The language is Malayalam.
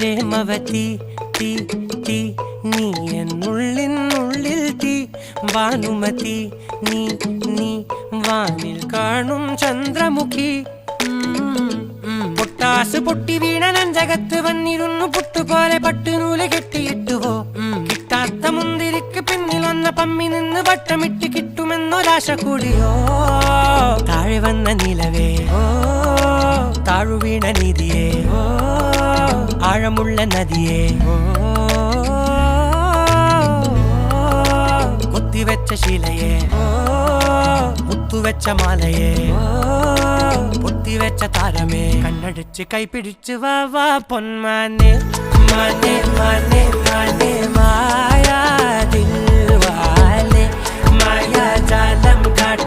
പ്രേമവതി തീ തീ നീ എന്നുള്ളിൽ തീ ഭാനുമതി നീ നീ വാനിൽ കാണും ചന്ദ്രമുഖി പൊട്ടാസ് പൊട്ടി വീണ നെഞ്ചകത്ത് വന്നിരുന്നു പുട്ടുപോലെ പട്ടുനൂല് കെട്ടിയിട്ടുവോ കിട്ടാത്ത മുന്തിരിക്ക് പിന്നിൽ വന്ന പമ്മി നിന്ന് വട്ടമിട്ട് കിട്ടുമെന്നൊരാശ കൂടിയോ താഴെ വന്ന നിലവേ താഴു വീണ നിധിയേ ആഴമുള്ള നദിയേ കൊത്തിവെച്ച ശിലയേ മുത്തുവെച്ച മാലയേ പൊത്തിവെച്ച താരമേ കണ്ണടിച്ച് കൈപിടിച്ച് വാ വാ പൊന്മാനെ മാനെ മാനെ മാനെ മായാ ദിൽവാലെ മായാ ജാലം കാട്ടി